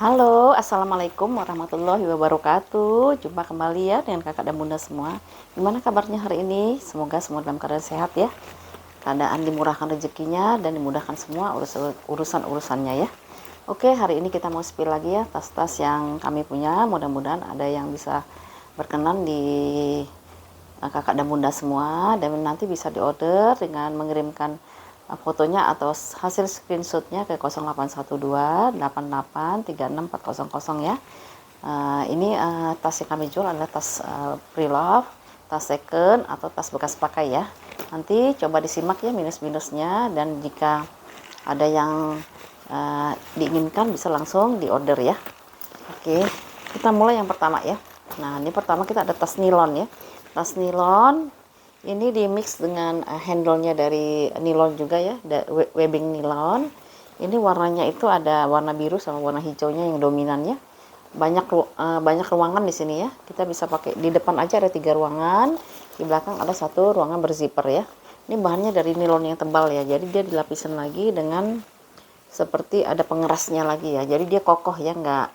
Halo, assalamualaikum warahmatullahi wabarakatuh. Jumpa kembali ya dengan kakak dan bunda semua. Gimana kabarnya hari ini? Semoga semua dalam keadaan sehat ya. Keadaan dimurahkan rezekinya dan dimudahkan semua urusan-urusannya ya. Oke, hari ini kita mau spill lagi ya tas-tas yang kami punya. Mudah-mudahan ada yang bisa berkenan di kakak dan bunda semua, dan nanti bisa diorder dengan mengirimkan fotonya atau hasil screenshotnya ke 0812 88 36400 ya. Ini tas yang kami jual adalah tas pre-love, tas second atau tas bekas pakai ya. Nanti coba disimak ya minus-minusnya, dan jika ada yang diinginkan bisa langsung diorder ya. Oke, kita mulai yang pertama ya. Nah, ini pertama kita ada tas nilon ya. Tas nilon ini di mix dengan handle-nya dari nilon juga ya, webbing nilon. Ini warnanya itu ada warna biru sama warna hijaunya yang dominannya. Banyak ruangan di sini ya. Kita bisa pakai di depan aja ada 3 ruangan, di belakang ada 1 ruangan berzipper ya. Ini bahannya dari nilon yang tebal ya. Jadi dia dilapisin lagi dengan seperti ada pengerasnya lagi ya. Jadi dia kokoh ya, nggak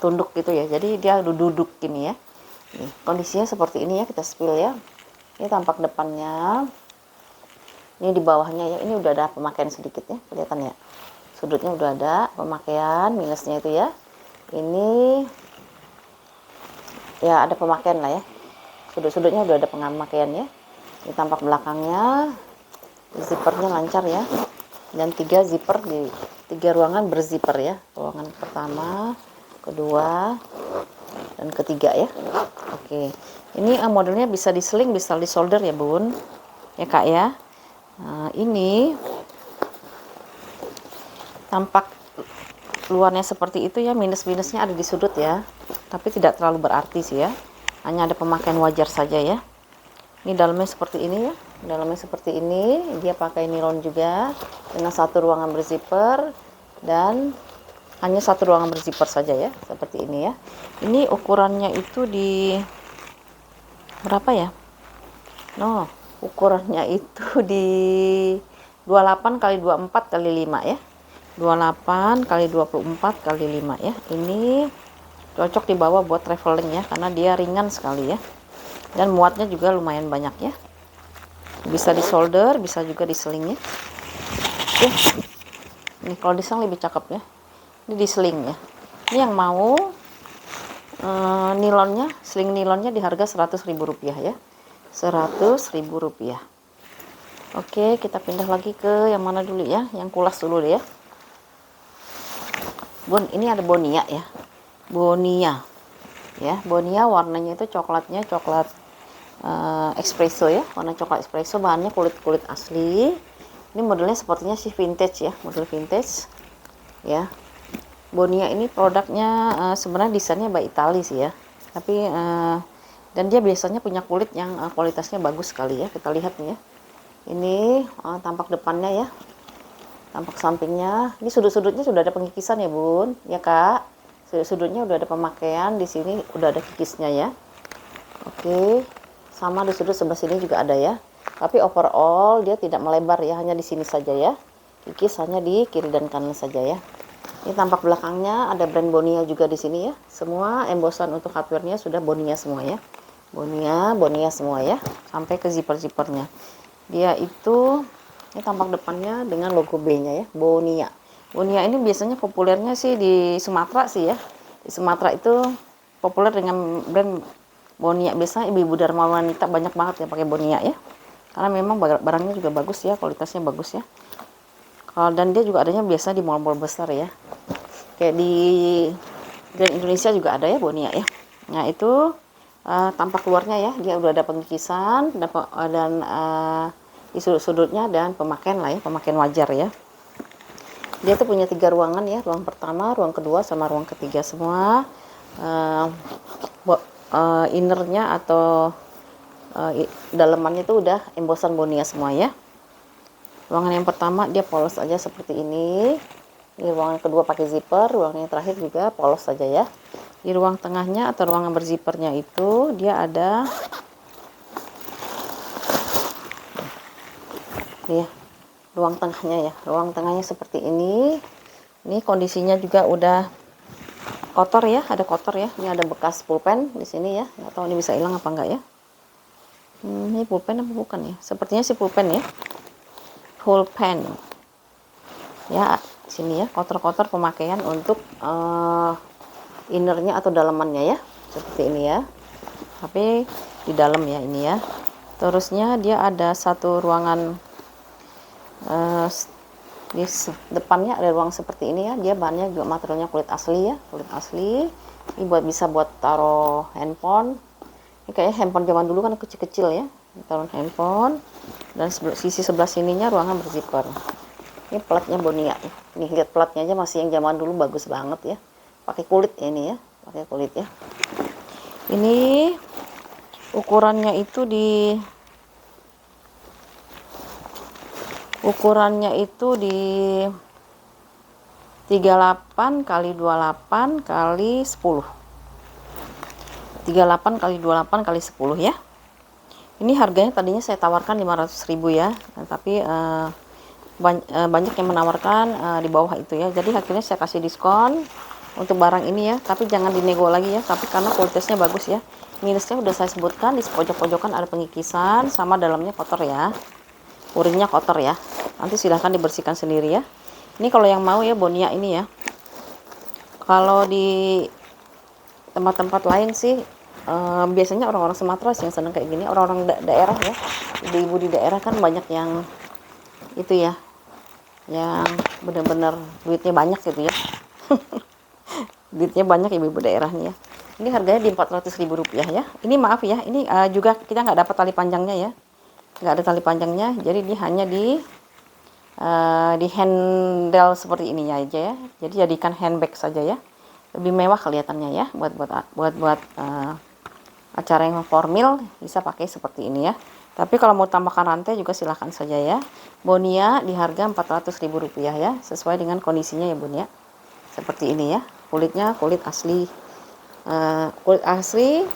tunduk gitu ya. Jadi dia duduk gini ya. Nih, kondisinya seperti ini ya, kita spill ya. Ini tampak depannya. Ini di bawahnya ya, ini udah ada pemakaian sedikit ya, kelihatan ya. Sudutnya udah ada pemakaian, minusnya itu ya. Ini ya ada pemakaian lah ya. Sudut-sudutnya udah ada pemakaian ya. Ini tampak belakangnya. Zippernya lancar ya. Dan 3 zipper di 3 ruangan berzipper ya. Ruangan pertama, kedua, dan ketiga ya. Oke, ini modelnya bisa diseling, bisa disolder ya bun ya kak ya. Nah, ini tampak luarnya seperti itu ya, minus-minusnya ada di sudut ya, tapi tidak terlalu berarti sih ya, hanya ada pemakaian wajar saja ya. Ini dalamnya seperti ini ya, dalamnya seperti ini, dia pakai nilon juga dengan 1 ruangan berzipper, dan hanya 1 ruangan berzipper saja ya, seperti ini ya. Ini ukurannya itu di berapa ya? No, ukurannya itu di 28 kali 24 kali 5 ya. 28 kali 24 kali 5 ya. Ini cocok dibawa buat traveling ya, karena dia ringan sekali ya. Dan muatnya juga lumayan banyak ya. Bisa disolder, bisa juga diseling ya. Oke. Ini kalau diseling lebih cakep ya. Ini diseling ya. Ini yang mau nilonnya, sling nilonnya di harga Rp100.000 ya. Rp100.000. Oke, kita pindah lagi ke yang mana dulu ya, yang kulas dulu deh ya. Bun, ini ada Bonia ya. Bonia ya, Bonia warnanya itu coklatnya coklat espresso ya, warna coklat espresso, bahannya kulit asli. Ini modelnya sepertinya sih vintage ya, model vintage ya. Bonia ini produknya sebenarnya desainnya by Italy sih ya, tapi dan dia biasanya punya kulit yang kualitasnya bagus sekali ya. Kita lihat nih ya, ini tampak depannya ya, tampak sampingnya. Ini sudut-sudutnya sudah ada pengikisan ya bun ya kak, sudut-sudutnya udah ada pemakaian, di sini udah ada kikisnya ya. Oke, sama di sudut sebelah sini juga ada ya, tapi overall dia tidak melebar ya, hanya di sini saja ya, kikis hanya di kiri dan kanan saja ya. Ini tampak belakangnya ada brand Bonia juga di sini ya. Semua embosan untuk hardware-nya sudah Bonia semua ya. Bonia semua ya. Sampai ke zipper-zippernya. Dia itu, ini tampak depannya dengan logo B-nya ya, Bonia. Bonia ini biasanya populernya sih di Sumatera sih ya. Di Sumatera itu populer dengan brand Bonia. Biasanya ibu-ibu Dharma wanita banyak banget ya pakai Bonia ya. Karena memang barangnya juga bagus ya, kualitasnya bagus ya. Dan dia juga adanya biasa di mall-mall besar ya, kayak di Grand Indonesia juga ada ya Bonia ya. Nah itu tampak luarnya ya, dia udah ada pengikisan dan di sudut-sudutnya dan pemakaian lah ya, pemakaian wajar ya. Dia tuh punya 3 ruangan ya, ruang pertama, ruang kedua, sama ruang ketiga semua. Innernya atau dalemannya itu udah embosan Bonia semua ya. Ruangan yang pertama dia polos aja seperti ini. Di ruangan kedua pakai zipper, ruangan yang terakhir juga polos saja ya. Di ruang tengahnya atau ruangan berzippernya itu dia ada ya, ruang tengahnya ya. Ruang tengahnya seperti ini. Ini kondisinya juga udah kotor ya, ada kotor ya. Ini ada bekas pulpen di sini ya. Nggak tahu ini bisa hilang apa enggak ya. Ini pulpen apa bukan ya? Sepertinya sih pulpen ya. Pulpen. Ya, sini ya, kotor-kotor pemakaian untuk innernya atau dalamannya ya. Seperti ini ya. Tapi di dalam ya ini ya. Terusnya dia ada satu ruangan di depannya ada ruang seperti ini ya. Dia bahannya juga materialnya kulit asli ya, kulit asli. Ini bisa buat taruh handphone. Ini kayaknya handphone zaman dulu kan kecil-kecil ya, taruh handphone. Dan sisi sebelah sininya ruangan berzipper. Ini platnya Bonia. Nih lihat platnya aja masih yang zaman dulu, bagus banget ya. Pakai kulit ya ini ya, pakai kulit ya. Ini ukurannya itu di 38 kali 28 kali 10. 38 kali 28 kali 10 ya. Ini harganya tadinya saya tawarkan 500.000 ya. Nah, tapi banyak yang menawarkan di bawah itu ya. Jadi akhirnya saya kasih diskon untuk barang ini ya. Tapi jangan dinego lagi ya. Tapi karena kualitasnya bagus ya. Minusnya udah saya sebutkan, di pojok-pojokan ada pengikisan sama dalamnya kotor ya. Urinnya kotor ya. Nanti silahkan dibersihkan sendiri ya. Ini kalau yang mau ya Bonia ini ya. Kalau di tempat-tempat lain sih biasanya orang-orang Sumatera sih yang seneng kayak gini. Orang-orang daerah ya, ibu-ibu di daerah kan banyak yang itu ya, yang bener-bener duitnya banyak gitu ya. Duitnya banyak ibu-ibu daerahnya ya. Ini harganya di 400.000 rupiah ya. Ini maaf ya, ini juga kita nggak dapat tali panjangnya ya, nggak ada tali panjangnya. Jadi ini hanya di handle seperti ini aja ya. Jadi jadikan handbag saja ya. Lebih mewah kelihatannya ya. Buat acara yang formal bisa pakai seperti ini ya. Tapi kalau mau tambahkan rantai juga silahkan saja ya. Bonia di harga 400.000 rupiah ya. Sesuai dengan kondisinya ya Bun ya. Seperti ini ya. Kulitnya kulit asli. Kulit asli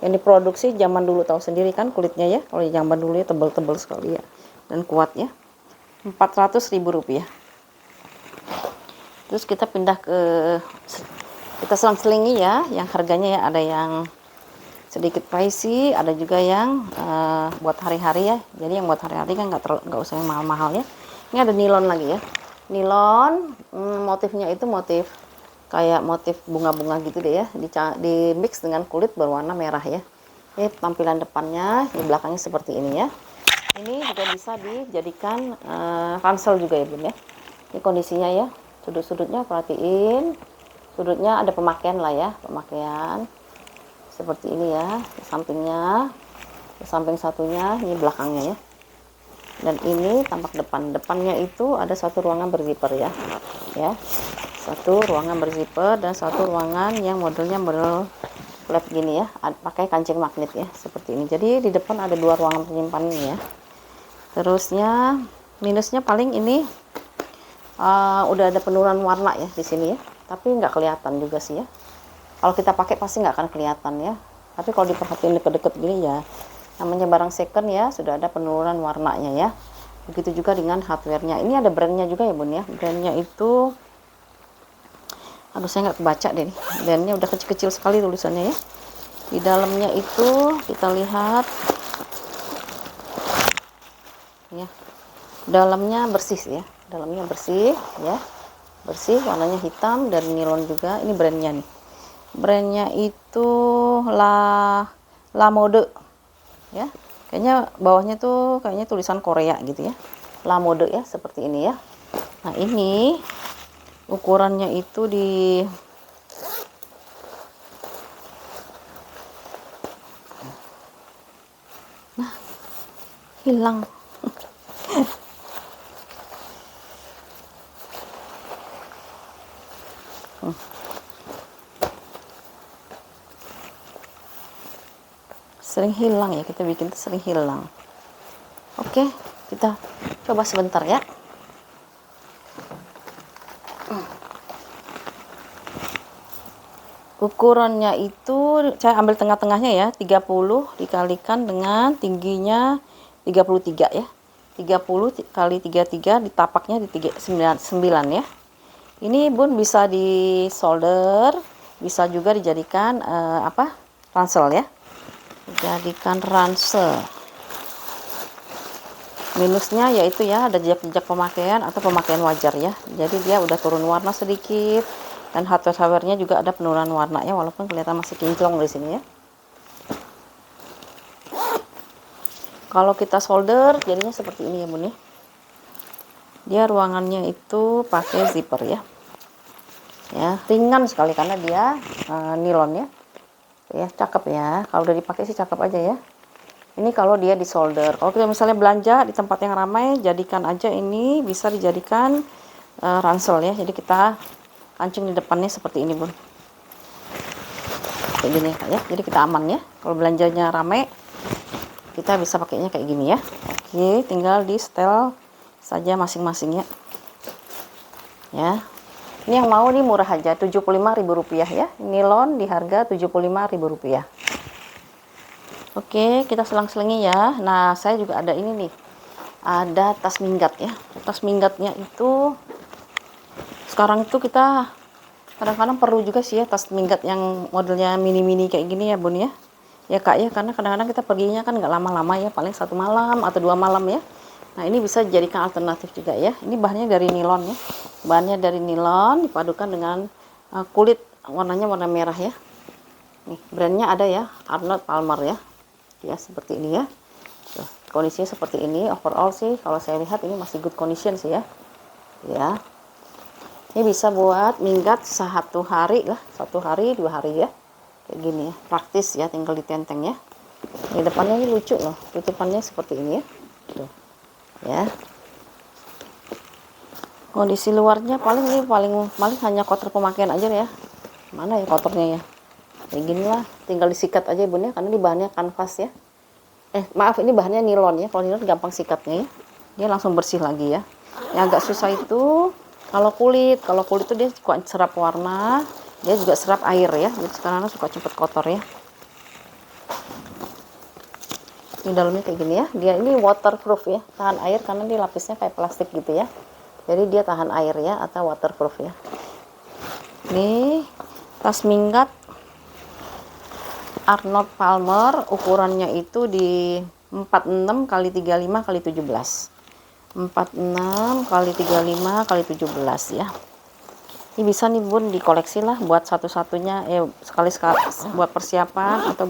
yang diproduksi zaman dulu, tahu sendiri kan kulitnya ya. Kalau zaman dulu ya tebal-tebal sekali ya. Dan kuat ya. 400.000 rupiah. Terus kita pindah ke, kita selang-selingi ya, yang harganya ya ada yang sedikit pricey, ada juga yang buat hari-hari ya. Jadi yang buat hari-hari kan nggak usah yang mahal-mahal ya. Ini ada nilon lagi ya. Nilon motifnya itu motif kayak motif bunga-bunga gitu deh ya, di mix dengan kulit berwarna merah ya. Ini tampilan depannya, di belakangnya seperti ini ya. Ini juga bisa dijadikan ransel juga ya Bun ya. Ini kondisinya ya, sudut-sudutnya perhatiin, sudutnya ada pemakaian lah ya, pemakaian seperti ini ya, di sampingnya, di samping satunya, ini belakangnya ya. Dan ini tampak depannya itu ada satu ruangan berzipper ya, satu ruangan berzipper dan satu ruangan yang modelnya model flap gini ya, pakai kancing magnet ya, seperti ini. Jadi di depan ada dua ruangan penyimpanannya ya. Terusnya minusnya paling ini udah ada penurunan warna ya di sini ya, tapi nggak kelihatan juga sih ya. Kalau kita pakai pasti nggak akan kelihatan ya. Tapi kalau diperhatiin deket-deket gini ya, namanya barang second ya, sudah ada penurunan warnanya ya. Begitu juga dengan hardware-nya. Ini ada brandnya juga ya Bun ya. Brandnya itu, aduh saya nggak kebaca deh nih. Brandnya udah kecil-kecil sekali tulisannya ya. Di dalamnya itu kita lihat ya, dalamnya bersih ya, dalamnya bersih ya, bersih, warnanya hitam dan nilon juga. Ini brandnya nih, brandnya itu La Mode ya, kayaknya bawahnya tuh kayaknya tulisan Korea gitu ya, La Mode ya, seperti ini ya. Nah ini ukurannya itu di hilang. Sering hilang ya, kita bikin tuh sering hilang. Oke, kita coba sebentar ya. Ukurannya itu saya ambil tengah-tengahnya ya, 30 dikalikan dengan tingginya 33 ya. 30 kali 33 ditapaknya di 9 ya. Ini Bun bisa di solder, bisa juga dijadikan ransel ya. Jadikan ransel. Minusnya yaitu ya ada jejak-jejak pemakaian atau pemakaian wajar ya. Jadi dia udah turun warna sedikit dan hardware-nya juga ada penurunan warnanya walaupun kelihatan masih kinclong di sini ya. Kalau kita solder jadinya seperti ini ya Bun ya. Dia ruangannya itu pakai zipper ya. Ya, ringan sekali karena dia nilon ya. Ya, cakep ya. Kalau udah dipakai sih cakep aja ya. Ini kalau dia disolder. Kalau kita misalnya belanja di tempat yang ramai, jadikan aja ini bisa dijadikan ransel ya. Jadi kita kancing di depannya seperti ini Bun. Kayak gini ya. Jadi kita aman ya. Kalau belanjanya ramai, kita bisa pakainya kayak gini ya. Oke, tinggal di setel saja masing-masing ya. Ya. Ini yang mau nih murah aja, Rp75.000 ya. Nilon di harga Rp75.000. Oke, kita selang-selingi ya. Nah, saya juga ada ini nih. Ada tas minggat ya. Tas minggatnya itu sekarang itu kita kadang-kadang perlu juga sih ya tas minggat yang modelnya mini-mini kayak gini ya Bun ya. Ya Kak ya, karena kadang-kadang kita perginya kan nggak lama-lama ya, paling 1 malam atau 2 malam ya. Nah, ini bisa dijadikan alternatif juga ya. Ini bahannya dari nilon ya. Bahannya dari nilon dipadukan dengan kulit warnanya warna merah ya. Nih, brandnya ada ya, Arnold Palmer ya. Ya, seperti ini ya. Tuh, kondisinya seperti ini. Overall sih kalau saya lihat ini masih good condition sih ya. Ya. Ini bisa buat minggat 1 hari lah, 1 hari 2 hari ya. Kayak gini ya. Praktis ya, tinggal ditenteng ya. Di depannya ini lucu loh. Tutupannya seperti ini ya. Tuh. Ya, kondisi luarnya paling hanya kotor pemakaian aja ya. Mana ya kotornya ya, kayak gini lah, tinggal disikat aja Bun ya, karena ini bahannya kanvas ya. Maaf, ini bahannya nilon ya. Kalau nilon gampang sikatnya ya, dia langsung bersih lagi ya. Yang agak susah itu kalau kulit itu dia suka serap warna, dia juga serap air ya, jadi sekarang suka cepet kotor ya. Ini dalamnya kayak gini ya, dia ini waterproof ya, tahan air karena dia lapisnya kayak plastik gitu ya, jadi dia tahan air ya atau waterproof ya. Ini tas minggat Arnold Palmer, ukurannya itu di 46 x 35 x 17, 46 x 35 x 17 ya. Ini bisa nih Bun dikoleksi lah buat satu-satunya sekali-sekali buat persiapan atau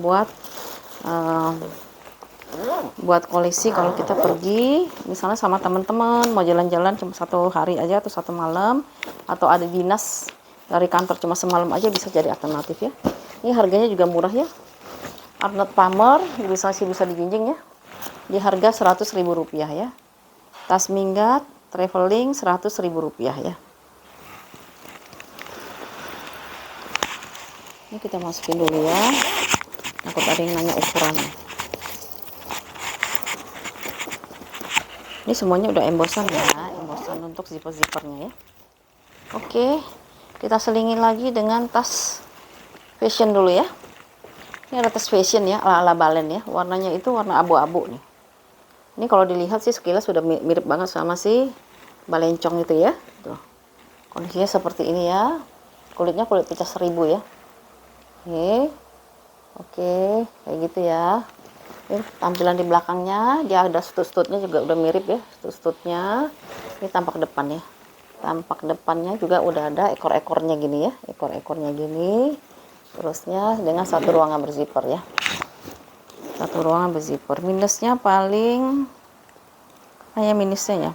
buat koleksi kalau kita pergi misalnya sama teman-teman mau jalan-jalan cuma 1 hari aja atau 1 malam, atau ada dinas dari kantor cuma semalam aja, bisa jadi alternatif ya. Ini harganya juga murah ya, Arnold Palmer bisa dijinjing ya, di harga Rp100.000 ya. Tas minggat traveling Rp100.000 ya. Ini kita masukin dulu ya, takut ada yang nanya ukurannya. Ini semuanya udah embosan ya, embosan untuk zipper-zippernya ya. Oke, kita selingin lagi dengan tas fashion dulu ya. Ini ada tas fashion ya, ala-ala balen ya. Warnanya itu warna abu-abu nih. Ini kalau dilihat sih sekilas sudah mirip banget sama si balencong itu ya. Tuh. Kondisinya seperti ini ya. Kulitnya kulit pecah 1000 ya. Oke, kayak gitu ya. Ini tampilan di belakangnya, dia ada stut-stutnya juga udah mirip ya, stut-stutnya. Ini tampak depan ya. Tampak depannya juga udah ada ekor-ekornya gini ya, ekor-ekornya gini. Terusnya dengan satu ruangan berzipper ya. Satu ruangan berzipper. Minusnya paling minusnya ya.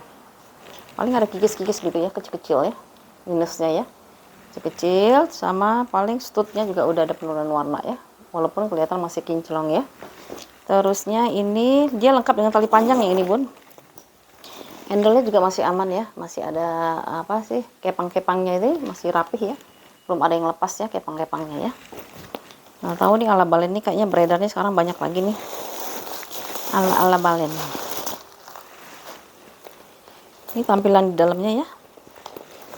Paling ada kikis-kikis gitu ya, kecil-kecil ya. Minusnya ya. Kecil sama paling stutnya juga udah ada penurunan warna ya. Walaupun kelihatan masih kinclong ya. Terusnya ini dia lengkap dengan tali panjang ya ini Bun. Handle-nya juga masih aman ya, masih ada kepang-kepangnya ini masih rapih ya. Belum ada yang lepas ya kepang-kepangnya ya. Nah, tahu nih ala balen ini kayaknya beredarnya sekarang banyak lagi nih. Ala balen. Ini tampilan di dalamnya ya.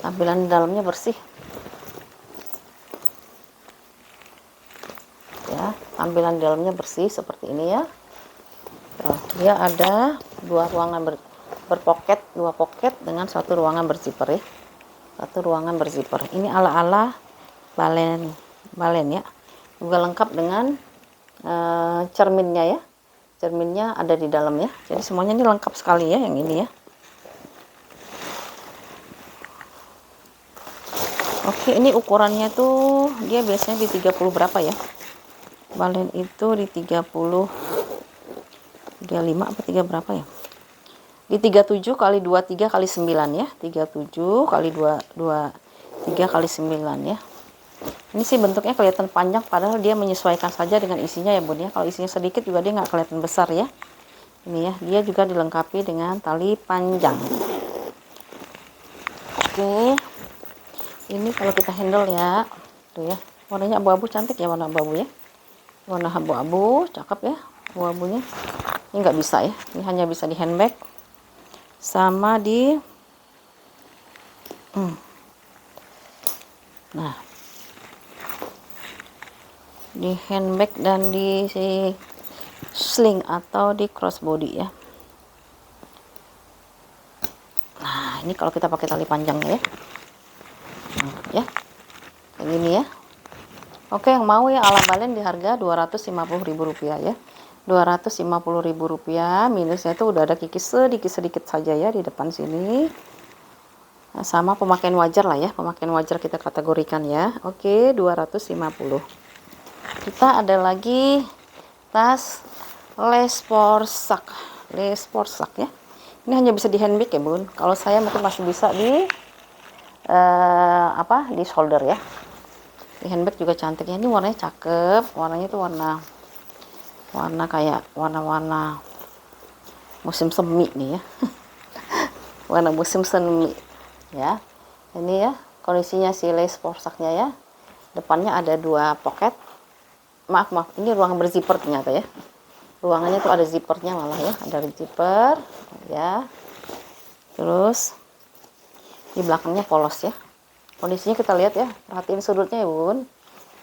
Tampilan di dalamnya bersih. Tampilan di dalamnya bersih seperti ini ya. Dia ada 2 ruangan berpoket, 2 poket dengan 1 ruangan berzipper ya. Satu ruangan berzipper. Ini ala-ala balen ya. Juga lengkap dengan cerminnya ya. Cerminnya ada di dalam ya. Jadi semuanya ini lengkap sekali ya yang ini ya. Oke, ini ukurannya tuh dia biasanya di 30 berapa ya? Balen itu di 30 35 apa 3 berapa ya? Di 37 kali 23 kali 9 ya. 37 kali 23 kali 9 ya. Ini sih bentuknya kelihatan panjang, padahal dia menyesuaikan saja dengan isinya ya bun ya. Kalau isinya sedikit juga dia nggak kelihatan besar ya. Ini ya, dia juga dilengkapi dengan tali panjang. Oke, ini kalau kita handle ya, tuh ya, warnanya abu-abu, cantik ya warna abu-abu ya. Warna abu-abu, cakep ya abu-abunya. Ini nggak bisa ya, ini hanya bisa di handbag sama di nah, di handbag dan di si sling atau di crossbody ya. Nah, ini kalau kita pakai tali panjangnya ya. Ya. Kayak gini ya. Oke, yang mau ya ala balen di harga Rp250.000 ya. Rp250.000, minusnya itu udah ada kikis sedikit saja ya di depan sini. Nah, sama pemakaian wajar lah ya, pemakaian wajar kita kategorikan ya. Oke, 250. Kita ada lagi tas Les Porsak ya. Ini hanya bisa di handbag ya bun. Kalau saya mungkin masih bisa di di shoulder ya. Di handbag juga cantik ya. Ini warnanya cakep, warnanya itu warna kayak warna musim semi nih ya. Warna musim semi ya. Ini ya kondisinya si lace porsaknya ya. Depannya ada 2 pocket. Maaf, ini ruangan berzipper ternyata ya. Ruangannya tuh ada zippernya malah ya, ada zipper ya. Terus di belakangnya polos ya. Kondisinya kita lihat ya, perhatiin sudutnya ya bun.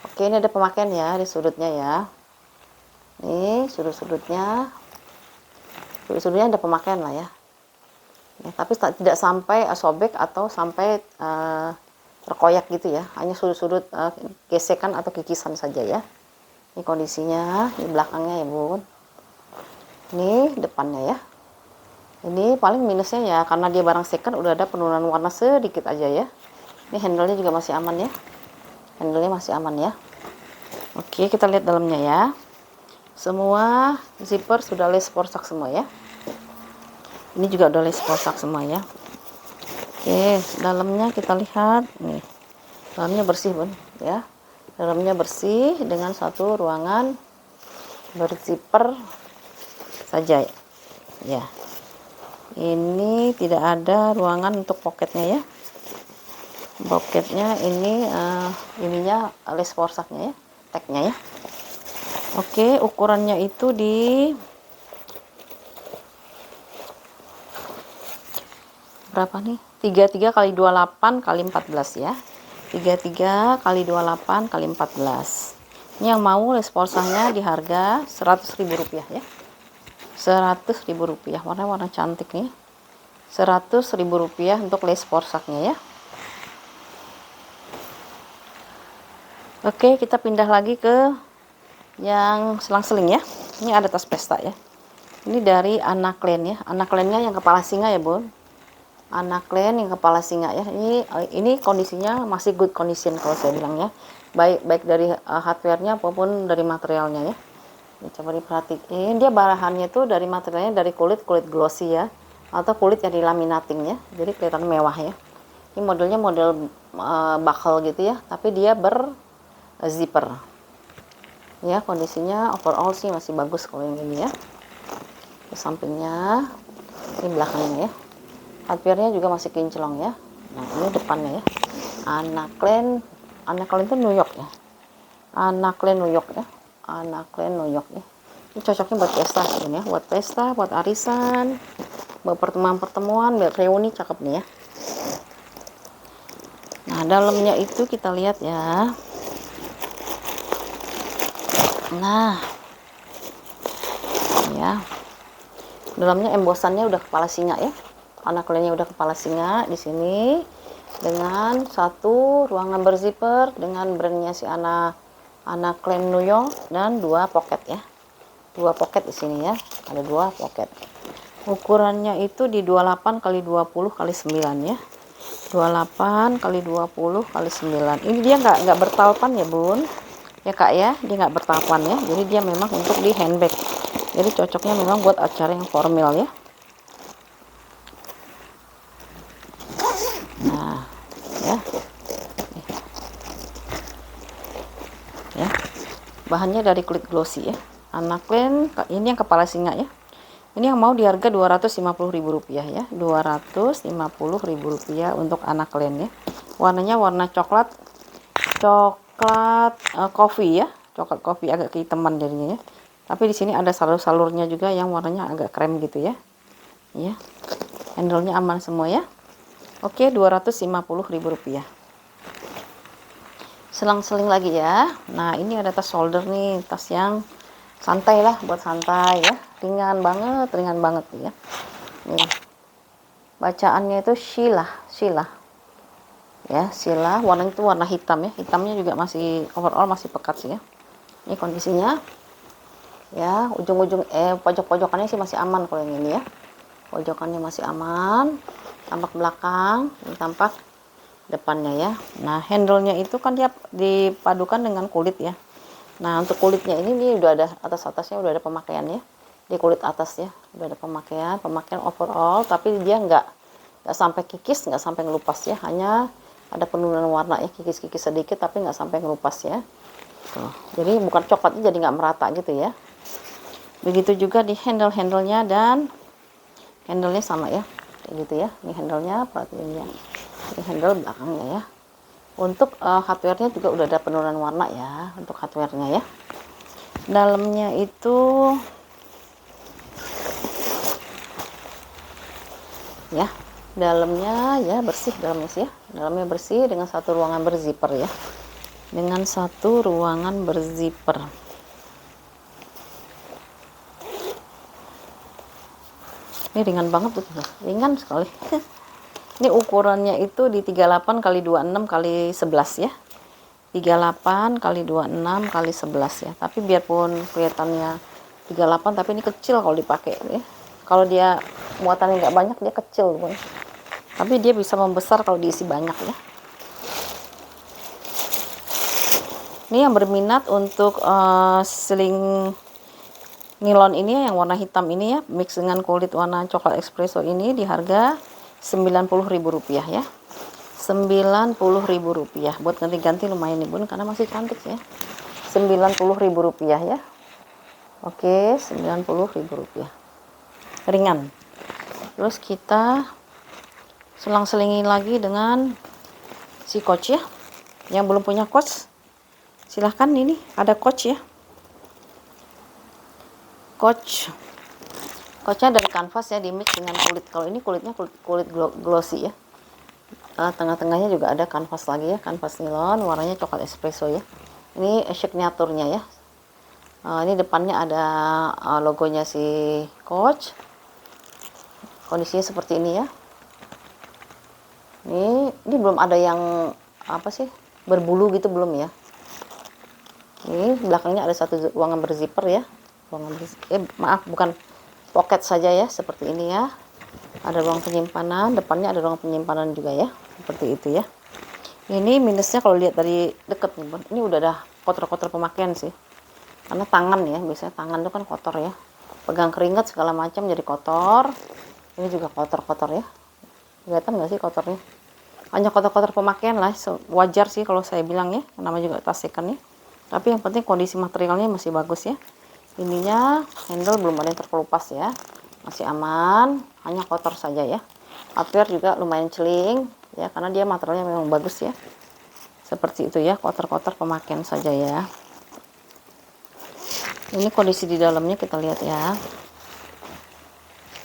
Oke, ini ada pemakaian ya di sudutnya ya. Nih sudut-sudutnya ada pemakaian lah ya. Tapi tidak sampai sobek atau sampai terkoyak gitu ya, hanya sudut-sudut gesekan atau kikisan saja ya. Ini kondisinya di belakangnya ya bun. Ini depannya ya. Ini paling minusnya ya karena dia barang second udah ada penurunan warna sedikit aja ya. Ini handle-nya juga masih aman ya. Handle-nya masih aman ya. Oke, kita lihat dalamnya ya. Semua zipper sudah lace porsak semua ya. Ini juga udah lace porsak semua ya. Oke, dalamnya kita lihat nih. Dalamnya bersih bun ya. Dalamnya bersih dengan satu ruangan berzipper saja ya. Ini tidak ada ruangan untuk poketnya ya. Poketnya ini ininya lace porsaknya ya, tagnya ya. Oke, ukurannya itu di berapa nih? 33 kali 28 kali 14 ya. 33 kali 28 kali 14. Ini yang mau lace porsaknya di harga Rp100.000 ya. Rp100.000. Warna cantik nih. Rp100.000 untuk lace porsaknya ya. Oke, kita pindah lagi ke yang selang-seling ya. Ini ada tas pesta ya. Ini dari Anaklen ya. Anaklennya yang kepala singa ya bun. Anaklen yang kepala singa ya. Ini kondisinya masih good condition kalau saya bilang ya. Baik dari hardware-nya maupun dari materialnya ya. Ini coba diperhatiin. Dia bahannya tuh dari materialnya dari kulit glossy ya, atau kulit yang dilaminating ya. Jadi kelihatan mewah ya. Ini modelnya model buckle gitu ya. Tapi dia zipper ya. Kondisinya overall sih masih bagus kalau yang ini ya. Di sampingnya, ini belakangnya ya, hardware-nya juga masih kinclong ya. Nah ini depannya ya. Anaklen itu New York ya. Anaklen New York ya. Anaklen New York ya. Ini cocoknya buat pesta ya, buat pesta, buat arisan, buat pertemuan-pertemuan, buat reuni, cakep nih ya. Nah dalamnya itu kita lihat ya. Nah, ya, dalamnya embosannya udah kepala singa ya. Anaklennya udah kepala singa di sini. dengan satu ruangan berzipper dengan brandnya si Ana Klein New York, dan 2 pocket ya. 2 pocket di sini ya. Ada 2 pocket. Ukurannya itu di 28 kali 20 kali 9 ya. 28 kali 20 kali 9. Ini dia nggak bertalpan ya bun ya kak ya, dia nggak bertalpan ya, jadi dia memang untuk di handbag, jadi cocoknya memang buat acara yang formal ya. Nah ya, ya bahannya dari kulit glossy ya, Ana Klein. Ini yang kepala singa ya, ini yang mau di harga Rp250.000 ya, Rp250.000 untuk Ana Klein ya. Warnanya warna coklat coffee ya, coklat coffee, agak kehitaman jadinya ya. Tapi di sini ada salur-salurnya juga yang warnanya agak krem gitu ya. Ya, handle-nya aman semua ya. Oke, Rp250.000. Selang-seling lagi ya. Nah, ini ada tas shoulder nih, tas yang santai lah, buat santai ya. Ringan banget ya. Nih. Bacaannya itu Sheila. Ya, Sheila, warnanya itu warna hitam ya. Hitamnya juga masih overall masih pekat sih ya. Ini kondisinya. Ya, ujung-ujung pojok-pojokannya sih masih aman kalau yang ini ya. Pojokannya masih aman. Tampak belakang, ini tampak depannya ya. Nah, handle-nya itu kan dia dipadukan dengan kulit ya. Nah, untuk kulitnya ini udah ada atas-atasnya, udah ada pemakaian ya. Di kulit atas ya, udah ada pemakaian overall, tapi dia nggak sampai kikis, nggak sampai ngelupas ya. Hanya ada penurunan warna ya, kikis-kikis sedikit, tapi nggak sampai ngelupas ya. Tuh. Jadi bukan coklatnya jadi nggak merata gitu ya. Begitu juga di handle-handlenya, dan handle-nya sama ya, kayak gitu ya. Ini handle-nya, perhatiin ya. Ini handle belakangnya ya. Untuk hardware-nya juga udah ada penurunan warna ya, untuk hardware-nya ya. Dalamnya itu ya, dalamnya ya bersih, dalamnya sih ya. Dalamnya bersih dengan satu ruangan berzipper ya. Dengan satu ruangan berzipper. Ini ringan banget tuh, ringan sekali. Ini ukurannya itu di 38 kali 26 kali 11 ya. 38 kali 26 kali 11 ya. Tapi biarpun kelihatannya 38, tapi ini kecil kalau dipakai ya. Kalau dia muatannya nggak banyak, dia kecil pun. Tapi dia bisa membesar kalau diisi banyak ya. Ini yang berminat untuk sling nilon ini yang warna hitam ini ya, mix dengan kulit warna coklat espresso ini, di harga Rp90.000 ya. Rp90.000 buat ganti-ganti lumayan nih bun, karena masih cantik ya. Rp90.000 ya. Oke, Rp90.000 ringan. Terus kita selang-selingin lagi dengan si coach ya. Yang belum punya coach, silahkan, ini ada coach ya. Coachnya dari kanvas ya, di mix dengan kulit. Kalau ini kulitnya kulit glossy ya. Tengah-tengahnya juga ada kanvas lagi ya, kanvas nilon, warnanya coklat espresso ya. Ini signaturnya ya. Ini depannya ada logonya si coach. Kondisinya seperti ini ya. Ini belum ada yang apa sih, berbulu gitu, belum ya. Ini belakangnya ada satu ruangan berzipper ya. Bukan pocket saja ya, seperti ini ya. Ada ruang penyimpanan, depannya ada ruang penyimpanan juga ya, seperti itu ya. Ini minusnya kalau lihat dari deket nih, ini udah ada kotor-kotor pemakaian sih. Karena tangan ya, biasanya tangan itu kan kotor ya. Pegang keringat segala macam jadi kotor. Ini juga kotor-kotor ya. Kelihatan nggak sih kotornya? Hanya kotor-kotor pemakaian lah, wajar sih kalau saya bilang ya. Namanya juga tas second ya. Tapi yang penting kondisi materialnya masih bagus ya. Ininya handle belum ada yang terkelupas ya, masih aman, hanya kotor saja ya. Hardware juga lumayan celing ya, karena dia materialnya memang bagus ya. Seperti itu ya, kotor-kotor pemakaian saja ya. Ini kondisi di dalamnya kita lihat ya.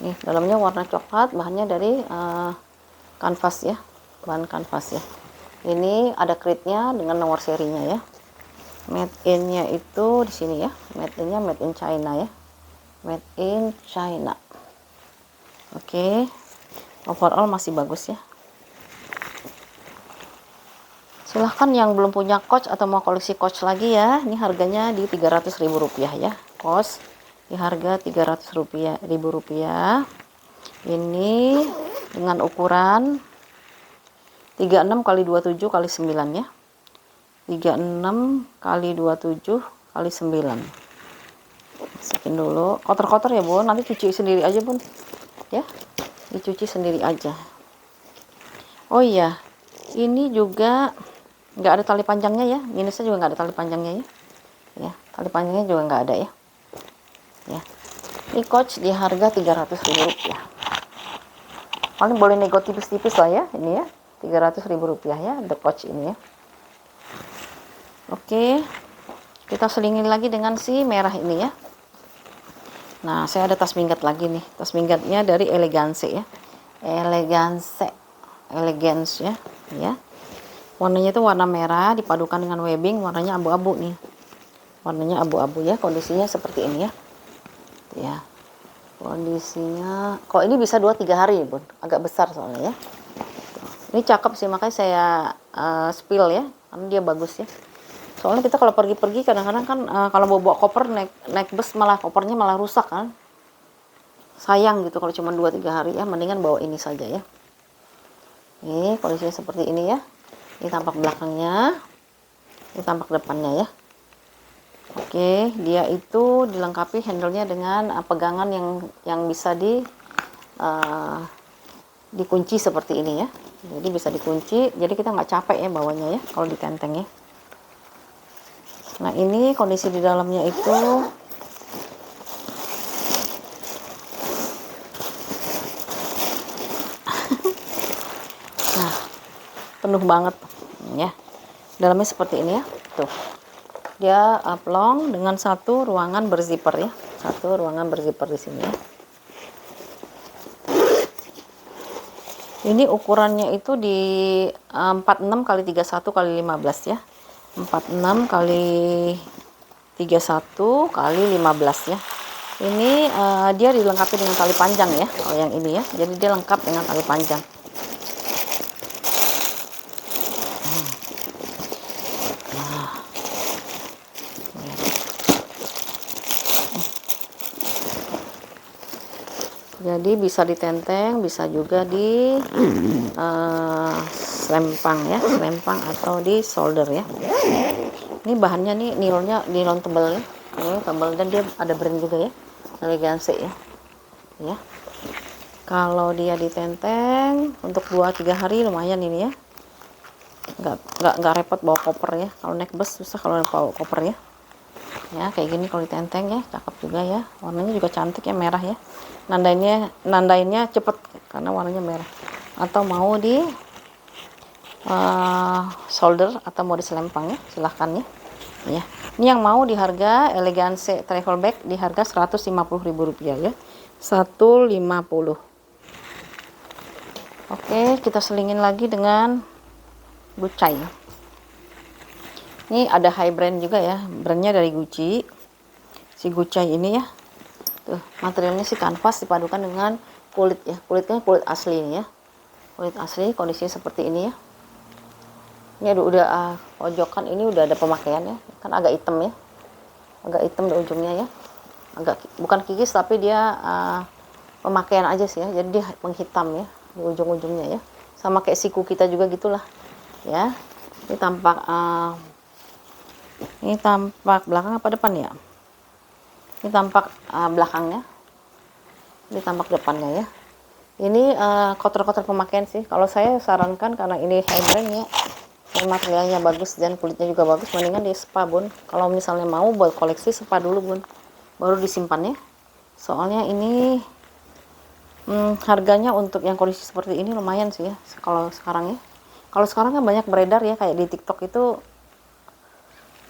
Nih, dalamnya warna coklat, bahannya dari kanvas ya, bahan kanvas ya. Ini ada kritnya dengan nomor serinya ya. Made in-nya itu di sini ya. Made in-nya made in China ya. Made in China. Oke. Overall masih bagus ya. Silahkan yang belum punya Coach atau mau koleksi Coach lagi ya, ini harganya di Rp300.000 ya, kos di harga Rp300.000. Ini dengan ukuran 36 kali 27 kali 9 ya, 36 kali 27 kali 9. Masukin dulu, kotor-kotor ya Bun, nanti cuci sendiri aja Bun ya, dicuci sendiri aja. Oh iya, ini juga nggak ada tali panjangnya ya, minusnya juga nggak ada tali panjangnya ya, tali panjangnya juga nggak ada ya. Ini Coach di harga Rp300.000. Paling boleh nego tipis-tipis lah ya, ini ya, Rp300.000 ya, The Coach ini ya. Oke, kita selingin lagi dengan si merah ini ya. Nah, saya ada tas minggat lagi nih, tas minggatnya dari Elegance ya, Elegance ya. Warnanya itu warna merah dipadukan dengan webbing, warnanya abu-abu nih, warnanya abu-abu ya. Kondisinya seperti ini ya, kondisinya kok ini bisa 2-3 hari Bun, agak besar soalnya ya. Ini cakep sih, makanya saya spill ya, karena dia bagus ya. Soalnya kita kalau pergi-pergi kadang-kadang kan kalau bawa koper naik bus malah kopernya malah rusak kan, sayang gitu kalau cuma 2-3 hari ya, mendingan bawa ini saja ya. Ini kondisinya seperti ini ya, ini tampak belakangnya, ini tampak depannya ya. Oke, dia itu dilengkapi handle-nya dengan pegangan yang bisa dikunci seperti ini ya. Jadi bisa dikunci, jadi kita nggak capek ya bawanya ya kalau ditenteng ya. Nah, ini kondisi di dalamnya itu nah, penuh banget ya. Dalamnya seperti ini ya. Tuh. Dia oblong dengan satu ruangan berzipper ya. Satu ruangan berzipper di sini ya. Ini ukurannya itu di 46 kali 31 kali 15 ya. 46 kali 31 kali 15 ya. Ini dia dilengkapi dengan tali panjang ya, kalau yang ini ya. Jadi dia lengkap dengan tali panjang. Jadi bisa ditenteng, bisa juga di selempang ya, selempang atau di solder ya. Ini bahannya nih nilon tebal ya, ini tebal dan dia ada brand juga ya, Elegance ya. Ya. Kalau dia ditenteng untuk 2-3 hari lumayan ini ya. Nggak repot bawa koper ya. Kalau naik bus susah kalau bawa koper ya. Ya kayak gini kalau ditenteng ya, cakep juga ya. Warnanya juga cantik ya, merah ya. Nandainnya cepet karena warnanya merah. Atau mau di solder atau mau di selempang ya, silahkan ya. Ya, ini yang mau di harga Elegance travel bag di harga Rp150.000 ya, 150. Oke, kita selingin lagi dengan Gucci. Ini ada high brand juga ya, brandnya dari Gucci. Si Gucci ini ya, tuh materialnya si kanvas dipadukan dengan kulit ya, kulitnya kulit asli ini ya, kulit asli. Kondisinya seperti ini ya. Ini udah pojokan ini udah ada pemakaiannya, kan agak hitam ya, agak hitam di ujungnya ya, agak bukan kikis tapi dia pemakaian aja sih ya, jadi dia penghitam ya di ujung-ujungnya ya, sama kayak siku kita juga gitulah ya. Ini tampak belakang apa depan ya, ini tampak belakangnya, ini tampak depannya ya. Ini kotor-kotor pemakaian sih, kalau saya sarankan karena ini high brand ya, materialnya bagus dan kulitnya juga bagus, mendingan di spa Bun. Kalau misalnya mau buat koleksi, spa dulu Bun, baru disimpan ya. Soalnya ini harganya untuk yang kondisi seperti ini lumayan sih ya kalau sekarang ya. Kalau sekarang kan banyak beredar ya, kayak di TikTok itu,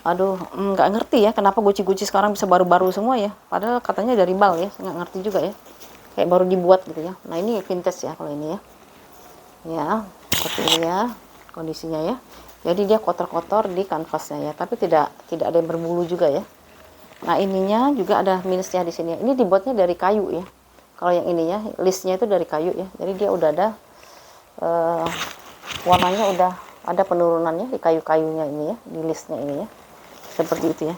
aduh nggak ngerti ya kenapa Gucci sekarang bisa baru-baru semua ya, padahal katanya dari bal ya, nggak ngerti juga ya, kayak baru dibuat gitu ya. Nah ini vintage ya kalau ini ya, ya seperti ini ya kondisinya ya. Jadi dia kotor-kotor di kanvasnya ya, tapi tidak ada yang berbulu juga ya. Nah ininya juga ada minusnya di sini. Ini dibuatnya dari kayu ya. Kalau yang ini ya, listnya itu dari kayu ya. Jadi dia udah ada warnanya udah ada penurunannya di kayu-kayunya ini ya, di listnya ini ya, seperti itu ya.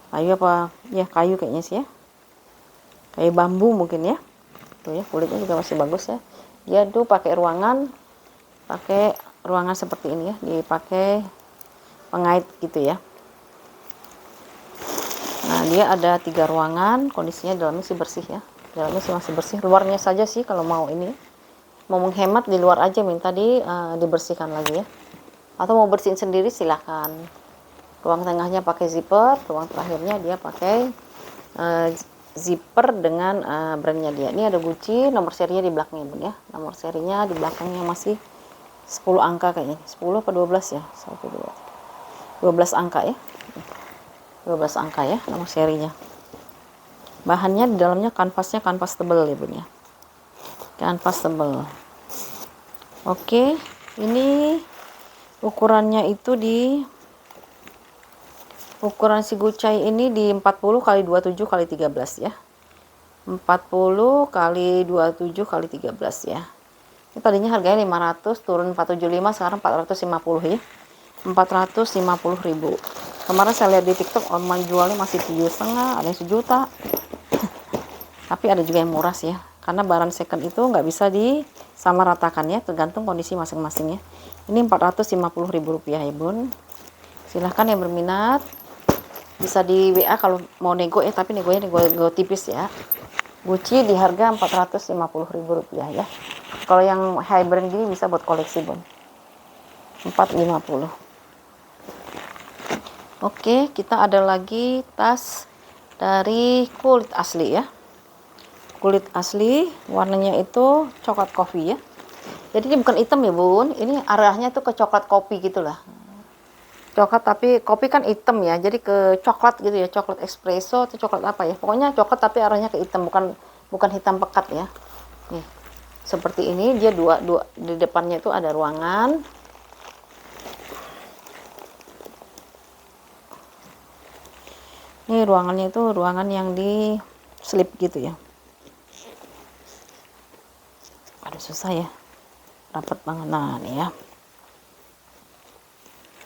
Kayu apa ya, kayu kayaknya sih ya, kayu bambu mungkin ya. Tuh ya, kulitnya juga masih bagus ya. Dia tuh pakai ruangan seperti ini ya, dipakai pengait gitu ya. Nah, dia ada 3 ruangan, kondisinya dalamnya sih bersih ya. Dalamnya sih masih bersih, luarnya saja sih kalau mau ini. Mau menghemat di luar aja minta dibersihkan lagi ya. Atau mau bersihin sendiri silahkan. Ruang tengahnya pakai zipper, ruang terakhirnya dia pakai zipper dengan brandnya dia. Ini ada Gucci, nomor serinya di belakangnya Bun ya. Nomor serinya di belakangnya masih 10 angka kayaknya. 10 atau 12 ya? 1 2 12 angka ya. 12 angka ya nomor serinya. Bahannya di dalamnya kanvasnya kanvas tebal ya Bun ya. Kanvas tebal. Oke, ini ukurannya itu ukuran si Gucci ini di 40 kali 27 kali 13 ya. 40 kali 27 kali 13 ya. Ini tadinya harganya 500, turun 475, sekarang 450 ya. 450.000. Kemarin saya lihat di TikTok online jualnya masih 7,5, ada yang 1 juta. Tapi ada juga yang murah sih ya, karena barang second itu nggak bisa disamaratakan ya, tergantung kondisi masing-masing ya. Ini 450.000 rupiah ya Bun. Silahkan yang berminat bisa di WA kalau mau nego ya, tapi negonya nego tipis ya. Gucci di harga 450.000 rupiah ya. Kalau yang high brand gini bisa buat koleksi Bun, 450. Oke, kita ada lagi tas dari kulit asli ya. Kulit asli, warnanya itu coklat kopi ya. Jadi ini bukan hitam ya Bun, ini arahnya tuh ke coklat kopi gitulah. Coklat, tapi kopi kan hitam ya, jadi ke coklat gitu ya, coklat espresso atau coklat apa ya. Pokoknya coklat tapi arahnya ke hitam, bukan hitam pekat ya. Nih, seperti ini dia dua di depannya itu ada ruangan. Ini ruangannya itu ruangan yang di slip gitu ya. Aduh susah ya, rapat banget. Nah nih ya.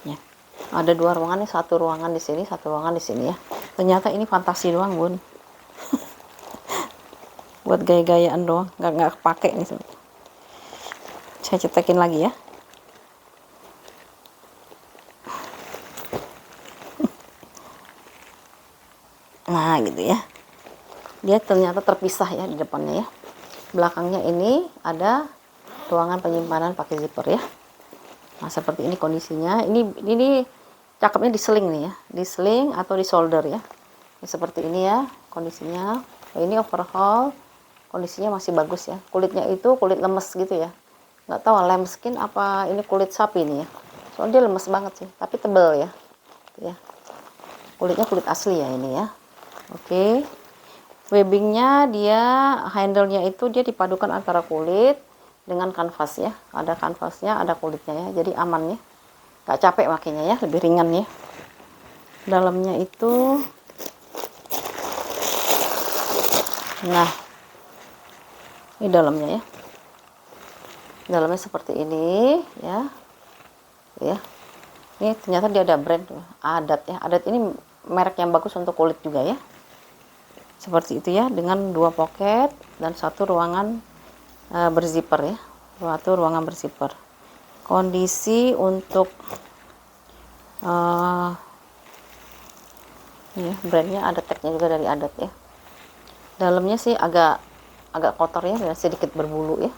Ya, ada 2 ruangan nih, 1 ruangan di sini, 1 ruangan di sini ya. Ternyata ini fantasi doang Bun. Buat gaya-gayaan doang, nggak kepake nih. Saya cetekin lagi ya. Nah gitu ya, dia ternyata terpisah ya di depannya ya. Belakangnya ini ada ruangan penyimpanan pakai zipper ya. Nah seperti ini kondisinya. Ini cakepnya diseling nih ya, diseling atau di solder ya. Ini seperti ini ya kondisinya. Ini overhaul, kondisinya masih bagus ya. Kulitnya itu kulit lemes gitu ya, nggak tahu lem skin apa ini kulit sapi nih ya. Soalnya dia lemes banget sih, tapi tebel ya. Ya, kulitnya kulit asli ya ini ya. Oke, webbingnya dia handle-nya itu dia dipadukan antara kulit dengan kanvas ya. Ada kanvasnya, ada kulitnya ya, jadi aman ya, nggak capek makanya ya, lebih ringan ya. Dalamnya itu, nah ini dalamnya ya, dalamnya seperti ini ya. Ya, ini ternyata dia ada brand Adat ya. Adat ini merek yang bagus untuk kulit juga ya. Seperti itu ya, dengan 2 pocket dan 1 ruangan berzipper ya. 1 ruangan berzipper. Kondisi untuk ya, brandnya ada tagnya juga dari Adat ya. Dalamnya sih agak kotor ya, dan sedikit berbulu ya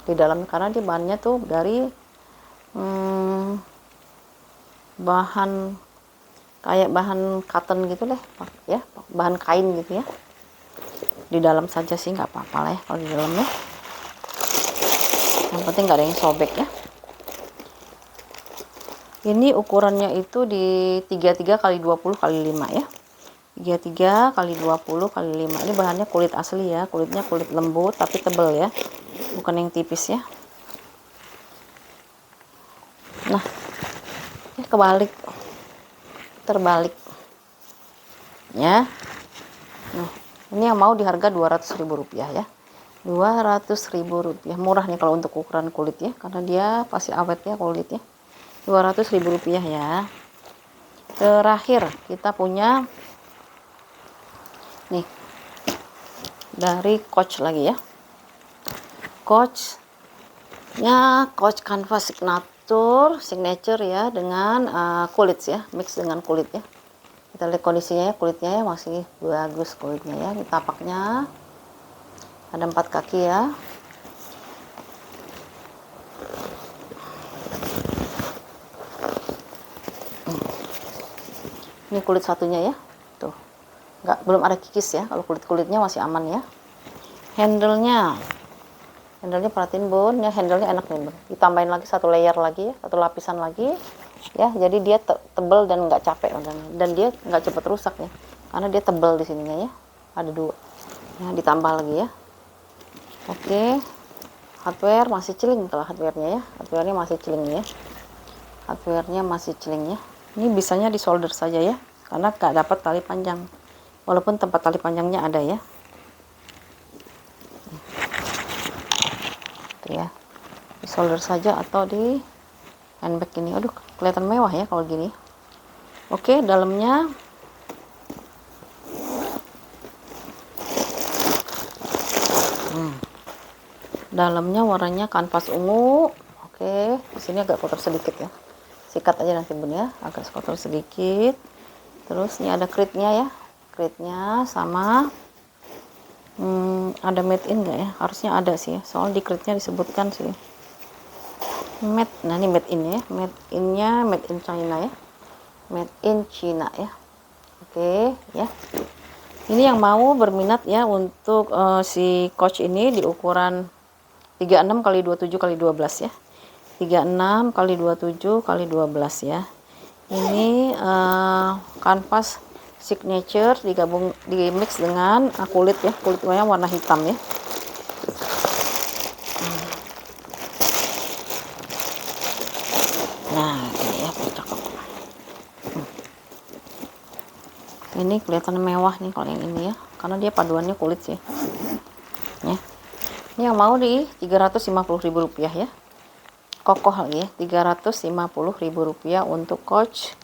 di dalam, karena dia bahannya tuh dari bahan kayak bahan cotton gitu deh ya, bahan kain gitu ya. Di dalam saja sih nggak apa-apa lah ya kalau di dalamnya, yang penting nggak ada yang sobek ya. Ini ukurannya itu di 33 kali 20 kali 5 ya. 33 kali 20 kali 5. Ini bahannya kulit asli ya, kulitnya kulit lembut tapi tebal ya, bukan yang tipis ya. Nah ya, terbalik ya. Nah ini yang mau di harga 200.000 rupiah ya, 200.000 rupiah. Murah nih kalau untuk ukuran kulit ya, karena dia pasti awet ya kulitnya. Rp200.000 ya. Terakhir kita punya nih dari Coach lagi ya. Coachnya Coach Canvas Signature ya, dengan kulit ya, mix dengan kulit ya. Kita lihat kondisinya ya, kulitnya ya masih bagus kulitnya ya. Ini tapaknya ada 4 kaki ya. Ini kulit satunya ya, tuh belum ada kikis ya. Kalau kulitnya masih aman ya. Handle-nya perhatiin bun ya, handle-nya enak nih bun. Ditambahin lagi satu layer lagi ya, satu lapisan lagi ya, jadi dia tebel dan nggak capek dan dia nggak cepet rusak ya, karena dia tebel di sininya ya, ada 2 ya, ditambah lagi ya. Oke, hardware masih celing tuh, hardware-nya ya, hardware-nya masih celing ya, hardware-nya masih celing ya. Ini bisanya di solder saja ya, karena nggak dapat tali panjang, walaupun tempat tali panjangnya ada ya. Tuh ya, di solder saja atau di handbag ini. Aduh, kelihatan mewah ya kalau gini. Oke, dalamnya dalamnya warnanya kanvas ungu. Oke, di sini agak kotor sedikit ya, sikat aja nanti bun ya, agak kotor sedikit. Terus ini ada kritnya ya, kritnya sama ada made in enggak ya, harusnya ada sih ya, soalnya di kritnya disebutkan sih made. Nah ini made in ya, made innya made in China ya, made in China ya. Oke ya, ini yang mau berminat ya untuk si Coach ini di ukuran 36 x 27 x 12 ya, 36 x 27 x 12 ya. Ini kanvas signature digabung, di mix dengan kulit ya, kulitnya warna hitam ya. Nah ini ya, cakep. Ini kelihatan mewah nih kalau yang ini ya, karena dia paduannya kulit sih ya. Ini yang mau di Rp350.000 ya, kokoh lagi ya, Rp350.000 untuk Coach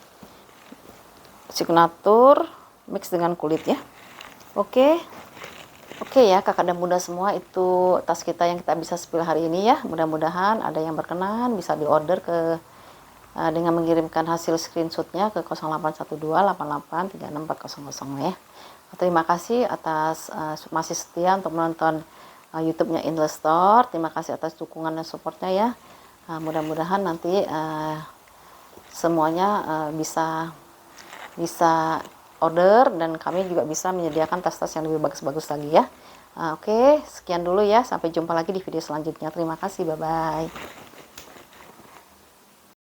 Signature mix dengan kulit ya. Oke ya kakak dan bunda semua, itu tas kita yang kita bisa spill hari ini ya. Mudah-mudahan ada yang berkenan, bisa diorder ke dengan mengirimkan hasil screenshotnya ke 081288364000 ya. Terima kasih atas masih setia untuk menonton YouTube-nya Endless Store. Terima kasih atas dukungan dan supportnya ya. Mudah-mudahan nanti semuanya bisa order, dan kami juga bisa menyediakan tas-tas yang lebih bagus-bagus lagi ya. Oke, sekian dulu ya, sampai jumpa lagi di video selanjutnya. Terima kasih, bye-bye.